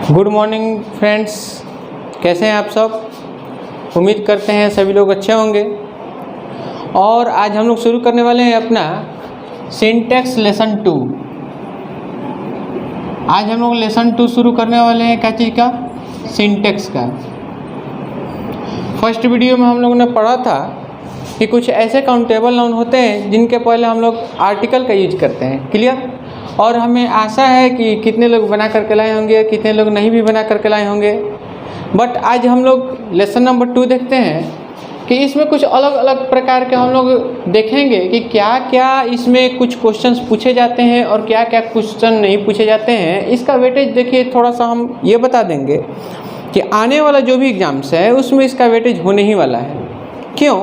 Good morning friends, कैसे हैं आप सब। उम्मीद करते हैं सभी लोग अच्छे होंगे। और आज हम लोग शुरू करने वाले हैं अपना सिंटैक्स लेसन 2। आज हम लोग लेसन 2 शुरू करने वाले हैं क्या चीज़ का, सिंटैक्स का। फर्स्ट वीडियो में हम लोगों ने पढ़ा था कि कुछ ऐसे काउंटेबल नाउन होते हैं जिनके पहले हम लोग आर्टिकल का यूज करते हैं। क्लियर। और हमें आशा है कि कितने लोग बना करके लाए होंगे, कितने लोग नहीं भी बना करके लाए होंगे। बट आज हम लोग लेसन नंबर 2 देखते हैं कि इसमें कुछ अलग अलग प्रकार के हम लोग देखेंगे कि क्या क्या इसमें कुछ क्वेश्चंस पूछे जाते हैं और क्या क्या क्वेश्चन नहीं पूछे जाते हैं। इसका वेटेज देखिए, थोड़ा सा हम ये बता देंगे कि आने वाला जो भी एग्ज़ाम्स है उसमें इसका वेटेज होने ही वाला है। क्यों?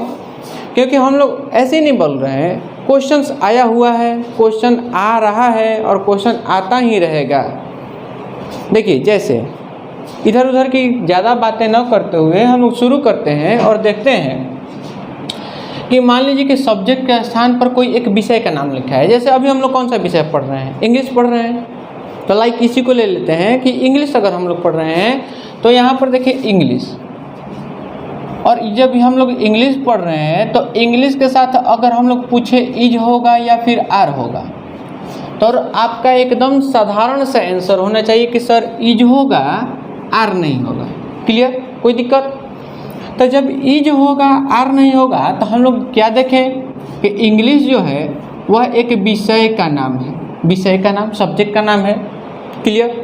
क्योंकि हम लोग ऐसे नहीं बोल रहे हैं, क्वेश्चंस आया हुआ है, क्वेश्चन आ रहा है और क्वेश्चन आता ही रहेगा। देखिए, जैसे इधर उधर की ज़्यादा बातें न करते हुए हम लोग शुरू करते हैं और देखते हैं कि मान लीजिए कि सब्जेक्ट के स्थान पर कोई एक विषय का नाम लिखा है। जैसे अभी हम लोग कौन सा विषय पढ़ रहे हैं, इंग्लिश पढ़ रहे हैं। तो लाइक इसी को ले लेते हैं कि इंग्लिश अगर हम लोग पढ़ रहे हैं तो यहाँ पर देखिए इंग्लिश। और जब हम लोग इंग्लिश पढ़ रहे हैं तो इंग्लिश के साथ अगर हम लोग पूछे इज होगा या फिर आर होगा, तो आपका एकदम साधारण सा आंसर होना चाहिए कि सर इज होगा, आर नहीं होगा। क्लियर, कोई दिक्कत? तो जब इज होगा आर नहीं होगा तो हम लोग क्या देखें कि इंग्लिश जो है वह एक विषय का नाम है, विषय का नाम, सब्जेक्ट का नाम है। क्लियर।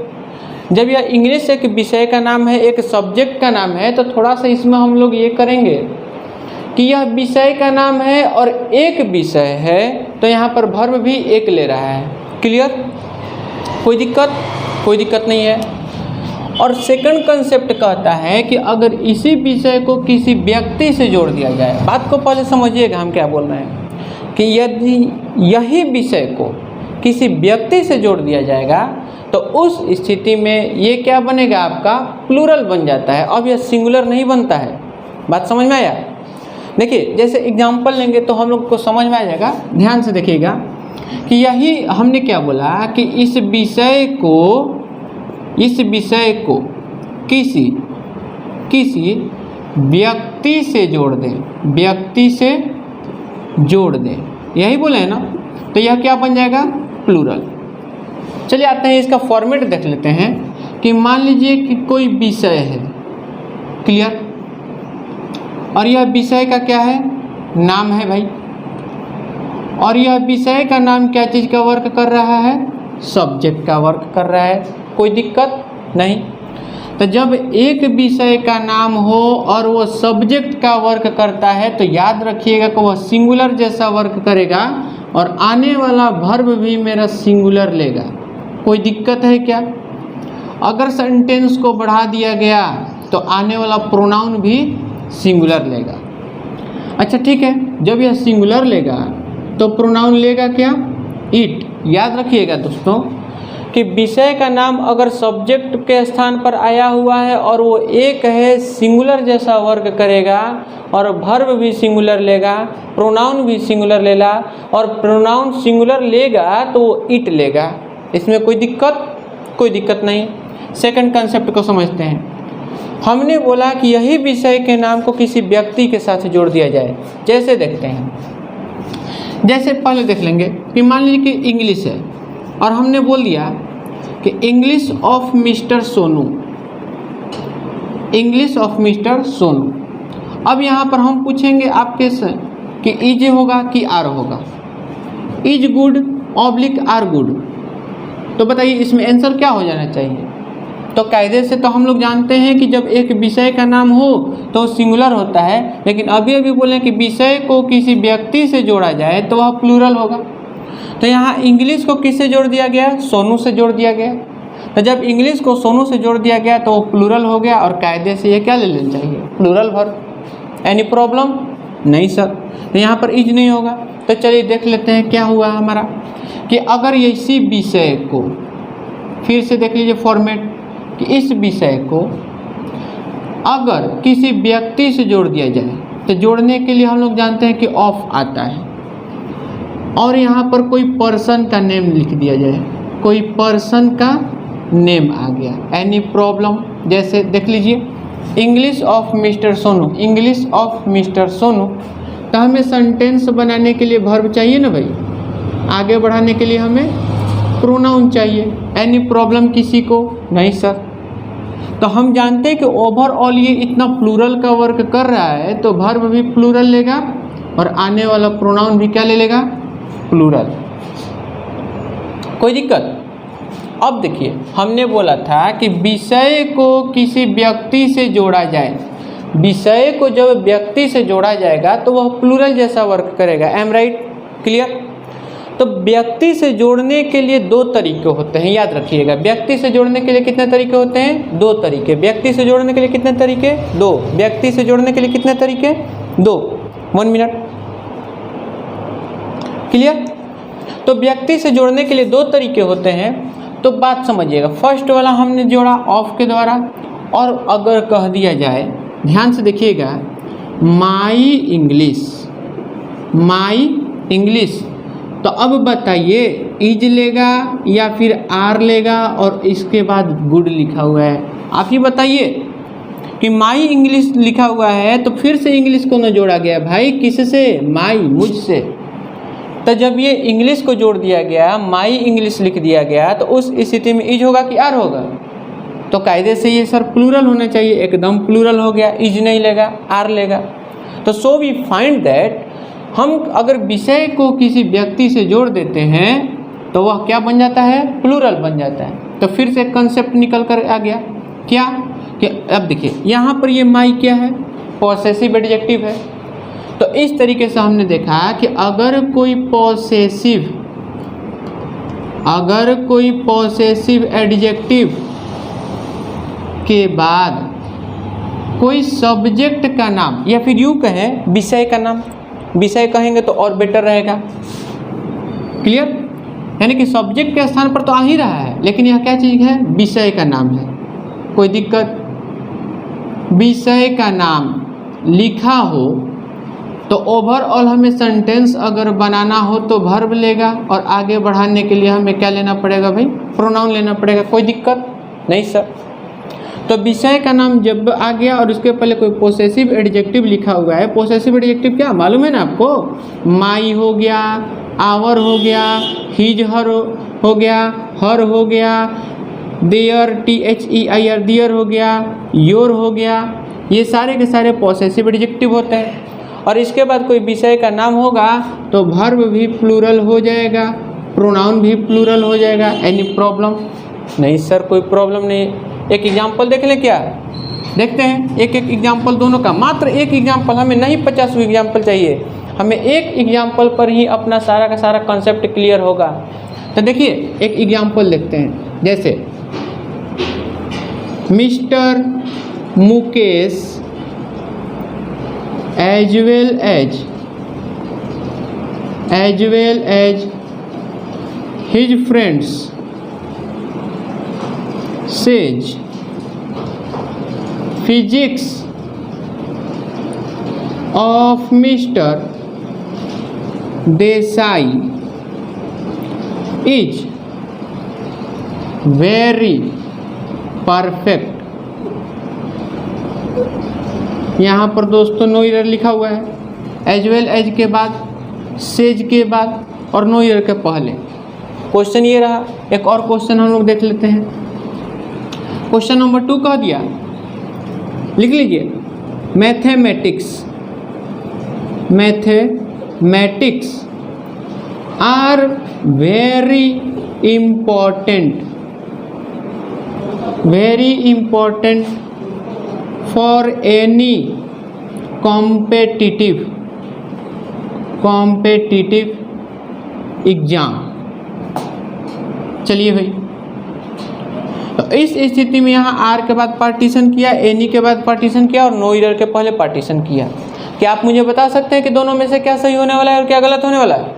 जब यह इंग्लिश एक विषय का नाम है, एक सब्जेक्ट का नाम है, तो थोड़ा सा इसमें हम लोग ये करेंगे कि यह विषय का नाम है और एक विषय है, तो यहाँ पर वर्ब भी एक ले रहा है। क्लियर, कोई दिक्कत? कोई दिक्कत नहीं है। और सेकंड कंसेप्ट कहता है कि अगर इसी विषय को किसी व्यक्ति से जोड़ दिया जाए, बात को पहले समझिएगा हम क्या बोल रहे हैं, कि यदि यही विषय को किसी व्यक्ति से जोड़ दिया जाएगा तो उस स्थिति में ये क्या बनेगा, आपका प्लूरल बन जाता है। अब यह सिंगुलर नहीं बनता है। बात समझ में आया? देखिए, जैसे एग्जांपल लेंगे तो हम लोग को समझ में आ जाएगा। ध्यान से देखिएगा कि यही हमने क्या बोला कि इस विषय को किसी व्यक्ति से जोड़ दें, व्यक्ति से जोड़ दें, यही बोले हैं ना। तो यह क्या बन जाएगा, प्लूरल। चलिए आते हैं इसका फॉर्मेट देख लेते हैं कि मान लीजिए कि कोई विषय है। क्लियर। और यह विषय का क्या है, नाम है भाई। और यह विषय का नाम क्या चीज़ का वर्क कर रहा है, सब्जेक्ट का वर्क कर रहा है। कोई दिक्कत नहीं। तो जब एक विषय का नाम हो और वो सब्जेक्ट का वर्क करता है तो याद रखिएगा कि वह सिंगुलर जैसा वर्क करेगा और आने वाला वर्ब भी मेरा सिंगुलर लेगा। कोई दिक्कत है क्या? अगर सेंटेंस को बढ़ा दिया गया तो आने वाला प्रोनाउन भी सिंगुलर लेगा। अच्छा ठीक है, जब यह सिंगुलर लेगा तो प्रोनाउन लेगा क्या, इट। याद रखिएगा दोस्तों कि विषय का नाम अगर सब्जेक्ट के स्थान पर आया हुआ है और वो एक है, सिंगुलर जैसा वर्क करेगा और वर्ब भी सिंगुलर लेगा, प्रोनाउन भी सिंगुलर लेगा। और प्रोनाउन सिंगुलर लेगा तो वो इट लेगा। इसमें कोई दिक्कत नहीं। सेकंड कंसेप्ट को समझते हैं। हमने बोला कि यही विषय के नाम को किसी व्यक्ति के साथ जोड़ दिया जाए। जैसे देखते हैं, जैसे पहले देख लेंगे कि मान लीजिए कि इंग्लिश है और हमने बोल दिया कि English of mister Sonu, English of mister Sonu. अब यहाँ पर हम पूछेंगे आपके से कि इज होगा कि आर होगा, is good oblique are good. तो बताइए इसमें आंसर क्या हो जाना चाहिए? तो कायदे से तो हम लोग जानते हैं कि जब एक विषय का नाम हो तो सिंगुलर होता है, लेकिन अभी बोले कि विषय को किसी व्यक्ति से जोड़ा जाए तो वह प्लूरल होगा। तो यहाँ इंग्लिश को किससे जोड़ दिया गया, सोनू से जोड़ दिया गया। तो जब इंग्लिश को सोनू से जोड़ दिया गया तो वो प्लूरल हो गया और कायदे से ये क्या ले लेना चाहिए, प्लूरल वर्ब। Any problem? नहीं सर। तो यहाँ पर इज नहीं होगा। तो चलिए देख लेते हैं क्या हुआ हमारा कि अगर इसी विषय को, फिर से देख लीजिए फॉर्मेट, कि इस विषय को अगर किसी व्यक्ति से जोड़ दिया जाए तो जोड़ने के लिए हम लोग जानते हैं कि ऑफ आता है। और यहाँ पर कोई पर्सन का नेम लिख दिया जाए, कोई पर्सन का नेम आ गया। एनी प्रॉब्लम, जैसे देख लीजिए English of mister Sonu, English of mister Sonu, तो हमें सेंटेंस बनाने के लिए वर्ब चाहिए ना भाई, आगे बढ़ाने के लिए हमें प्रोनाउन चाहिए। एनी प्रॉब्लम किसी को नहीं सर, तो हम जानते हैं कि ओवरऑल ये इतना प्लूरल का वर्क कर रहा है तो वर्ब भी प्लूरल लेगा और आने वाला प्रोनाउन भी क्या ले लेगा, प्लूरल। कोई दिक्कत? अब देखिए हमने बोला था कि विषय को किसी व्यक्ति से जोड़ा जाए, विषय को जब व्यक्ति से जोड़ा जाएगा तो वह प्लूरल जैसा वर्क करेगा। Am right? क्लियर? तो व्यक्ति से जोड़ने के लिए दो तरीके होते हैं, याद रखिएगा। व्यक्ति से जोड़ने के लिए कितने तरीके होते हैं? दो तरीके। व्यक्ति से जोड़ने के लिए कितने तरीके? दो। व्यक्ति से जोड़ने के लिए कितने तरीके? दो। 1 मिनट। क्लियर? तो व्यक्ति से जोड़ने के लिए दो तरीके होते हैं, तो बात समझिएगा। फर्स्ट वाला हमने जोड़ा ऑफ के द्वारा, और अगर कह दिया जाए, ध्यान से देखिएगा, माई इंग्लिश, माई इंग्लिश, तो अब बताइए इज लेगा या फिर आर लेगा और इसके बाद गुड लिखा हुआ है? आप ही बताइए कि माई इंग्लिश लिखा हुआ है तो फिर से इंग्लिश को न जोड़ा गया भाई, किससे? माई, मुझसे। तो जब ये इंग्लिश को जोड़ दिया गया, माई इंग्लिश लिख दिया गया, तो उस स्थिति में इज होगा कि आर होगा? तो कायदे से ये सर प्लूरल होना चाहिए, एकदम प्लूरल हो गया। इज नहीं लेगा, आर लेगा। तो सो वी फाइंड दैट हम अगर विषय को किसी व्यक्ति से जोड़ देते हैं तो वह क्या बन जाता है? प्लूरल बन जाता है। तो फिर से कंसेप्ट निकल कर आ गया क्या कि अब देखिए यहाँ पर ये माई क्या है? पॉसेसिव एडजेक्टिव है। तो इस तरीके से हमने देखा कि अगर कोई पॉसेसिव एडजेक्टिव के बाद कोई सब्जेक्ट का नाम, या फिर यूँ कहें विषय का नाम, विषय कहेंगे तो और बेटर रहेगा। क्लियर? यानी कि सब्जेक्ट के स्थान पर तो आ ही रहा है, लेकिन यह क्या चीज़ है? विषय का नाम है। कोई दिक्कत? विषय का नाम लिखा हो तो ओवरऑल हमें सेंटेंस अगर बनाना हो तो वर्ब लेगा, और आगे बढ़ाने के लिए हमें क्या लेना पड़ेगा भाई? प्रोनाउन लेना पड़ेगा। कोई दिक्कत नहीं सर। तो विषय का नाम जब आ गया और उसके पहले कोई पोसेसिव एडजेक्टिव लिखा हुआ है, पोसेसिव एडजेक्टिव क्या मालूम है ना आपको? माई हो गया, आवर हो गया, हिज हर हो गया, हर हो गया, देयर THEIR देयर हो गया, योर हो गया, ये सारे के सारे पोसेसिव एडजेक्टिव होते हैं। और इसके बाद कोई विषय का नाम होगा तो वर्ब भी प्लूरल हो जाएगा, प्रोनाउन भी प्लूरल हो जाएगा। Any problem? नहीं सर, कोई प्रॉब्लम नहीं। एक एग्जाम्पल देख लें क्या? देखते हैं एक एक एग्जाम्पल दोनों का, मात्र एक एग्जाम्पल, हमें नहीं 50 एग्जाम्पल चाहिए, हमें एक एग्जाम्पल पर ही अपना सारा का सारा कॉन्सेप्ट क्लियर होगा। तो देखिए एक एग्जाम्पल देखते हैं, जैसे mister Mukesh as well as his friends says physics of Mr. Desai is very perfect। यहाँ पर दोस्तों नो एरर लिखा हुआ है, एज वेल एज के बाद, सेज के बाद और नो एरर के पहले। क्वेश्चन ये रहा। एक और क्वेश्चन हम लोग देख लेते हैं। क्वेश्चन नंबर 2 कह दिया, लिख लीजिए, mathematics are very important for any competitive exam. चलिए भाई, तो इस स्थिति में यहाँ आर के बाद पार्टीशन किया, एनी के बाद पार्टीशन किया और नो एरर के पहले पार्टीशन किया। क्या आप मुझे बता सकते हैं कि दोनों में से क्या सही होने वाला है और क्या गलत होने वाला है?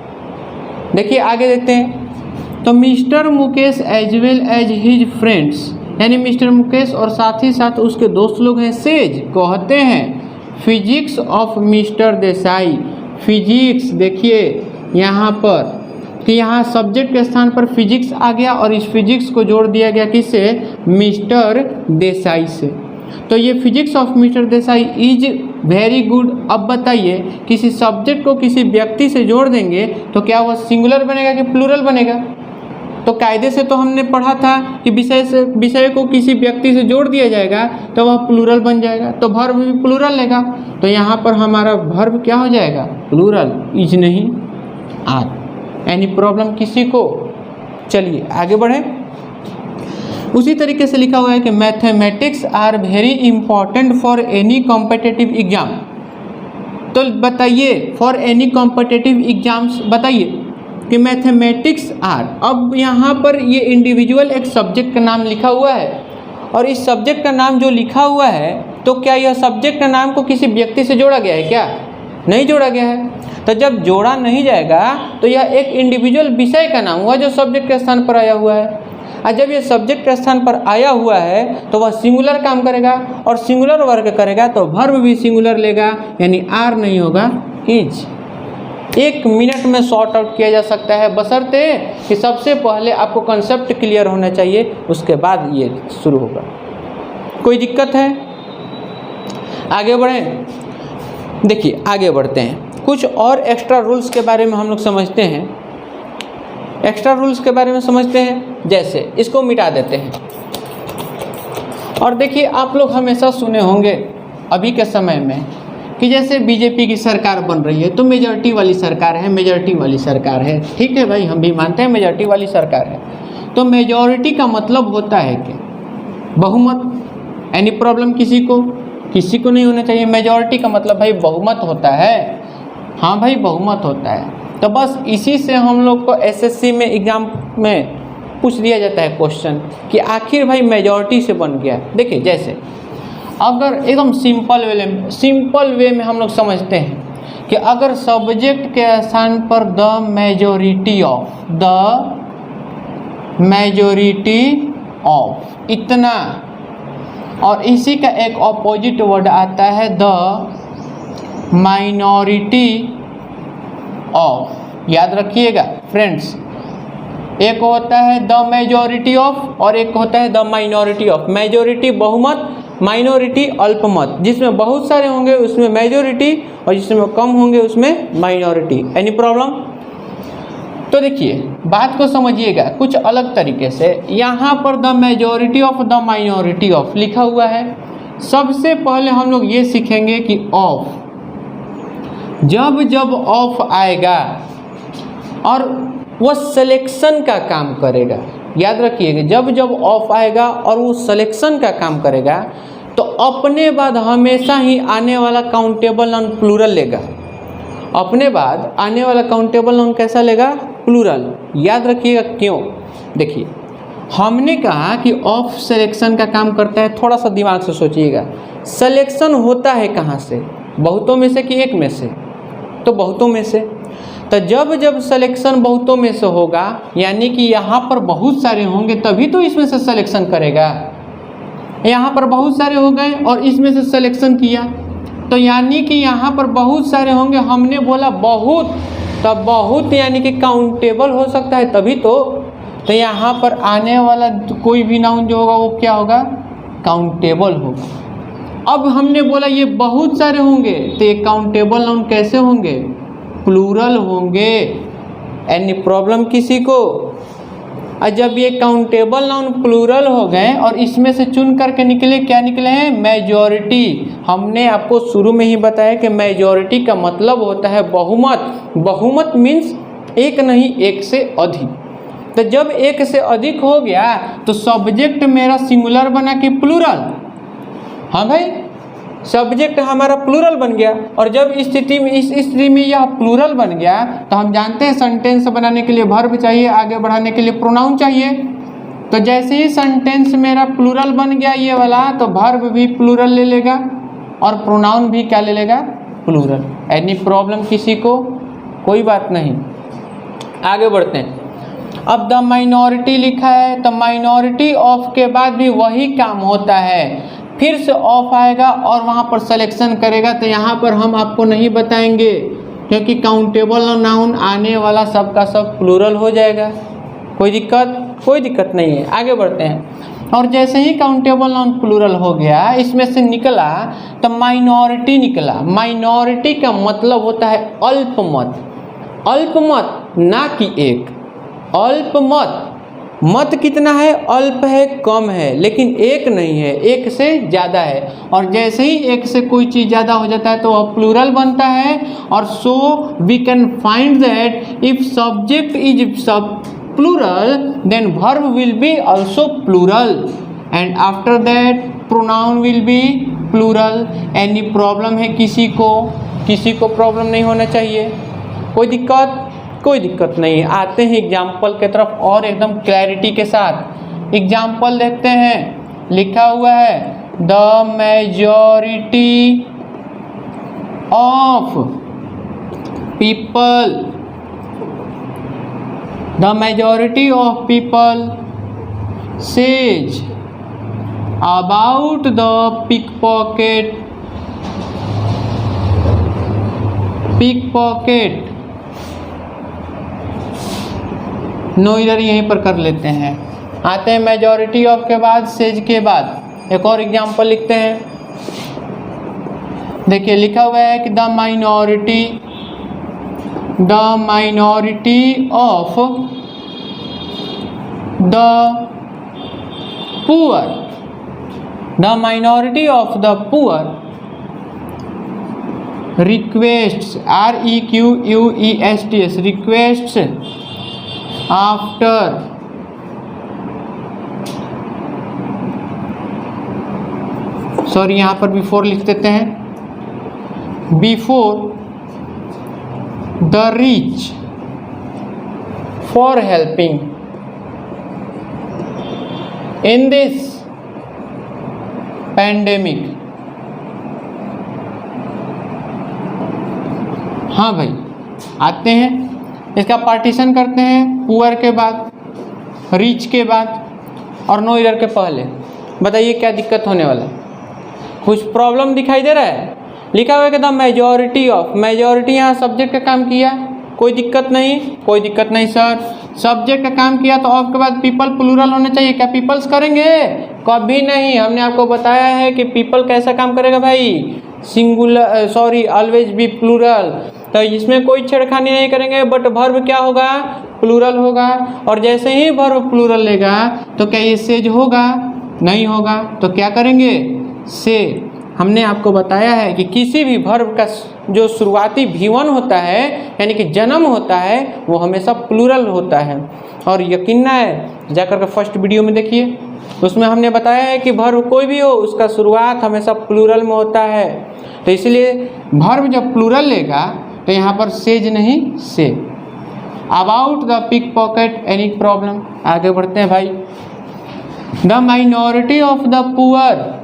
देखिए आगे देखते हैं। तो mister Mukesh as well as his friends, यानी मिस्टर मुकेश और साथ ही साथ उसके दोस्त लोग हैं, सेज कहते हैं physics of mister Desai. Physics देखिए यहाँ पर कि यहाँ सब्जेक्ट के स्थान पर फिजिक्स आ गया और इस फिजिक्स को जोड़ दिया गया किससे, मिस्टर देसाई से। तो ये physics of mister Desai is very good. अब बताइए किसी सब्जेक्ट को किसी व्यक्ति से जोड़ देंगे तो क्या वह सिंगुलर बनेगा कि प्लूरल बनेगा? तो कायदे से तो हमने पढ़ा था कि विषय को किसी व्यक्ति से जोड़ दिया जाएगा तो वह प्लूरल बन जाएगा, तो वर्ब भी प्लूरल लेगा। तो यहाँ पर हमारा वर्ब क्या हो जाएगा, प्लूरल, इज नहीं आर। एनी प्रॉब्लम किसी को? चलिए आगे बढ़ें। उसी तरीके से लिखा हुआ है कि mathematics are very important for any competitive exam. तो बताइए फॉर एनी कॉम्पिटिटिव एग्जाम्स बताइए कि मैथमेटिक्स आर, अब यहाँ पर ये इंडिविजुअल एक सब्जेक्ट का नाम लिखा हुआ है और इस सब्जेक्ट का नाम जो लिखा हुआ है तो क्या यह सब्जेक्ट का नाम को किसी व्यक्ति से जोड़ा गया है? क्या नहीं जोड़ा गया है। तो जब जोड़ा नहीं जाएगा तो यह एक इंडिविजुअल विषय का नाम हुआ जो सब्जेक्ट के स्थान पर आया हुआ है। और जब ये सब्जेक्ट के स्थान पर आया हुआ है तो वह सिंगुलर काम करेगा और सिंगुलर वर्क करेगा तो वर्ब भी सिंगुलर लेगा, यानी आर नहीं होगा, इज। 1 मिनट में सॉर्ट आउट किया जा सकता है, बशर्ते कि सबसे पहले आपको कंसेप्ट क्लियर होना चाहिए, उसके बाद ये शुरू होगा। कोई दिक्कत है? आगे बढ़ें। देखिए आगे बढ़ते हैं, कुछ और एक्स्ट्रा रूल्स के बारे में हम लोग समझते हैं। एक्स्ट्रा रूल्स के बारे में समझते हैं, जैसे इसको मिटा देते हैं। और देखिए आप लोग हमेशा सुने होंगे अभी के समय में कि जैसे बीजेपी की सरकार बन रही है तो मेजॉरिटी वाली सरकार है, मेजॉरिटी वाली सरकार है। ठीक है भाई, हम भी मानते हैं मेजॉरिटी वाली सरकार है। तो मेजॉरिटी का मतलब होता है कि बहुमत। एनी प्रॉब्लम किसी को? किसी को नहीं होना चाहिए। मेजॉरिटी का मतलब भाई बहुमत होता है। हाँ भाई बहुमत होता है। तो बस इसी से हम लोग को एसएससी में एग्जाम में पूछ दिया जाता है क्वेश्चन कि आखिर भाई मेजॉरिटी से बन गया। देखिए जैसे अगर एकदम सिंपल वे में हम लोग समझते हैं कि अगर सब्जेक्ट के स्थान पर द मेजॉरिटी ऑफ इतना, और इसी का एक ऑपोजिट वर्ड आता है द माइनॉरिटी ऑफ। याद रखिएगा फ्रेंड्स, एक होता है द मेजॉरिटी ऑफ और एक होता है द माइनॉरिटी ऑफ। मेजॉरिटी बहुमत, माइनॉरिटी अल्पमत। जिसमें बहुत सारे होंगे उसमें मेजॉरिटी और जिसमें कम होंगे उसमें माइनॉरिटी। Any problem? तो देखिए बात को समझिएगा कुछ अलग तरीके से। यहाँ पर the majority of the minority of लिखा हुआ है। सबसे पहले हम लोग ये सीखेंगे कि ऑफ, जब जब ऑफ आएगा और वह सिलेक्शन का काम करेगा। याद रखिएगा जब जब ऑफ आएगा और वो सिलेक्शन का काम करेगा तो अपने बाद हमेशा ही आने वाला काउंटेबल नाउन प्लूरल लेगा। अपने बाद आने वाला काउंटेबल नाउन कैसा लेगा? प्लूरल। याद रखिएगा क्यों? देखिए हमने कहा कि ऑफ सिलेक्शन का काम करता है। थोड़ा सा दिमाग से सोचिएगा, सिलेक्शन होता है कहाँ से? बहुतों में से कि एक में से? तो बहुतों में से। तो जब जब सिलेक्शन बहुतों में से होगा यानी कि यहाँ पर बहुत सारे होंगे तभी तो इसमें से सिलेक्शन करेगा। यहाँ पर बहुत सारे हो गए और इसमें से सिलेक्शन किया तो यानी कि यहाँ पर बहुत सारे होंगे। हमने बोला बहुत, तब बहुत यानी कि काउंटेबल हो सकता है तभी तो यहाँ पर आने वाला कोई भी नाउन जो होगा वो क्या होगा? काउंटेबल होगा। अब हमने बोला ये बहुत सारे होंगे तो ये काउंटेबल नाउन कैसे होंगे? प्लूरल होंगे। एनी प्रॉब्लम किसी को? और जब ये काउंटेबल नाउन प्लूरल हो गए और इसमें से चुन करके निकले, क्या निकले हैं? मेजॉरिटी। हमने आपको शुरू में ही बताया कि मेजॉरिटी का मतलब होता है बहुमत। बहुमत मीन्स एक नहीं एक से अधिक। तो जब एक से अधिक हो गया तो सब्जेक्ट मेरा सिंगुलर बना कि प्लूरल। हाँ भाई सब्जेक्ट हमारा प्लूरल बन गया। और जब इस स्थिति में यह प्लूरल बन गया तो हम जानते हैं सेंटेंस बनाने के लिए वर्ब चाहिए, आगे बढ़ाने के लिए प्रोनाउन चाहिए। तो जैसे ही सेंटेंस मेरा प्लूरल बन गया ये वाला तो वर्ब भी प्लूरल ले लेगा और प्रोनाउन भी क्या ले लेगा? प्लूरल। एनी प्रॉब्लम किसी को? कोई बात नहीं। आगे बढ़ते हैं। अब द माइनॉरिटी लिखा है तो माइनॉरिटी ऑफ के बाद भी वही काम होता है, फिर से ऑफ आएगा और वहाँ पर सिलेक्शन करेगा। तो यहाँ पर हम आपको नहीं बताएंगे क्योंकि काउंटेबल नाउन आने वाला सब का सब प्लूरल हो जाएगा। कोई दिक्कत नहीं है। आगे बढ़ते हैं। और जैसे ही काउंटेबल नाउन प्लूरल हो गया, इसमें से निकला तो माइनॉरिटी निकला। माइनॉरिटी का मतलब होता है अल्पमत। अल्पमत ना कि एक, अल्पमत। मत कितना है? अल्प है, कम है, लेकिन एक नहीं है, एक से ज़्यादा है। और जैसे ही एक से कोई चीज़ ज़्यादा हो जाता है तो वह प्लूरल बनता है। और so we can find that if subject is सब plural then verb will be also plural and after that pronoun will be plural। any problem है किसी को प्रॉब्लम नहीं होना चाहिए। कोई दिक्कत नहीं है। आते हैं एग्जाम्पल के तरफ और एकदम क्लैरिटी के साथ। एग्जाम्पल देखते हैं। लिखा हुआ है the majority of people, the majority of people says about the pickpocket no इधर यहीं पर कर लेते हैं। आते हैं मेजॉरिटी ऑफ के बाद सेज के बाद एक और एग्जाम्पल लिखते हैं। देखिए लिखा हुआ है कि the minority of the poor requests requests requests after sorry यहाँ पर बिफोर लिख देते हैं। Before the rich for helping in this pandemic। हाँ भाई, आते हैं इसका पार्टीशन करते हैं। पुअर के बाद, रिच के बाद और नो ईयर के पहले। बताइए क्या दिक्कत होने वाला है? कुछ प्रॉब्लम दिखाई दे रहा है? लिखा हुआ है कि द मेजॉरिटी ऑफ, मेजॉरिटी यहाँ सब्जेक्ट का काम किया, कोई दिक्कत नहीं सर। सब्जेक्ट का काम किया तो ऑफ के बाद पीपल प्लूरल होना चाहिए। क्या पीपल्स करेंगे? कभी नहीं। हमने आपको बताया है कि पीपल कैसा काम करेगा भाई? Singular, sorry, always be plural. तो इसमें कोई छेड़खानी नहीं करेंगे, बट वर्ब क्या होगा? प्लूरल होगा। और जैसे ही वर्ब प्लूरल लेगा तो क्या ये सेज होगा? नहीं होगा। तो क्या करेंगे? से। हमने आपको बताया है कि किसी भी वर्ब का जो शुरुआती V1 होता है, यानी कि जन्म होता है, वो हमेशा प्लूरल होता है। और यकीन ना है, जाकर के फर्स्ट वीडियो में देखिए, उसमें हमने बताया है कि वर्ब कोई भी हो उसका शुरुआत हमेशा प्लूरल में होता है। तो इसलिए वर्ब जब प्लूरल लेगा तो यहाँ पर सेज नहीं से। About the pickpocket any problem. आगे बढ़ते हैं भाई। The minority of the poor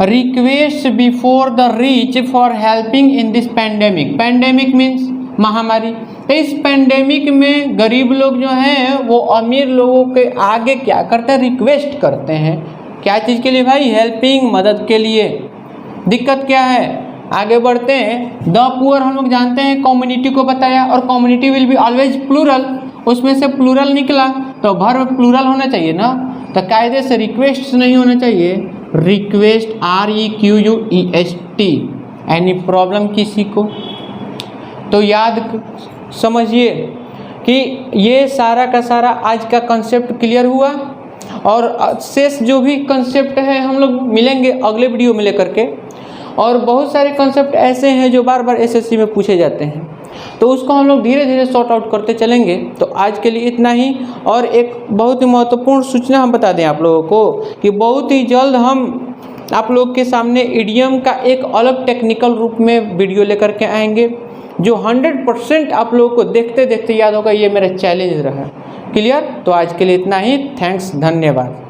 request before the rich for helping in this pandemic. Pandemic means महामारी। इस पैंडेमिक में गरीब लोग जो हैं वो अमीर लोगों के आगे क्या करते हैं? रिक्वेस्ट करते हैं। क्या चीज़ के लिए भाई? हेल्पिंग, मदद के लिए। दिक्कत क्या है? आगे बढ़ते हैं। द पुअर हम लोग जानते हैं कम्युनिटी को बताया, और community will be always plural. उसमें से प्लूरल निकला तो वर्ब प्लूरल होना चाहिए ना। तो कायदे से रिक्वेस्ट नहीं होना चाहिए, रिक्वेस्ट REQUEST। एनी प्रॉब्लम किसी को? तो याद समझिए कि ये सारा का सारा आज का कंसेप्ट क्लियर हुआ। और शेष जो भी कंसेप्ट है हम लोग मिलेंगे अगले वीडियो में लेकर के। और बहुत सारे कंसेप्ट ऐसे हैं जो बार बार SSC में पूछे जाते हैं, तो उसको हम लोग धीरे धीरे सॉर्ट आउट करते चलेंगे। तो आज के लिए इतना ही। और एक बहुत ही महत्वपूर्ण सूचना हम बता दें आप लोगों को कि बहुत ही जल्द हम आप लोग के सामने इडियम का एक अलग टेक्निकल रूप में वीडियो लेकर के आएंगे, जो 100% आप लोगों को देखते देखते याद होगा। ये मेरा चैलेंज रहा। क्लियर? तो आज के लिए इतना ही। थैंक्स, धन्यवाद।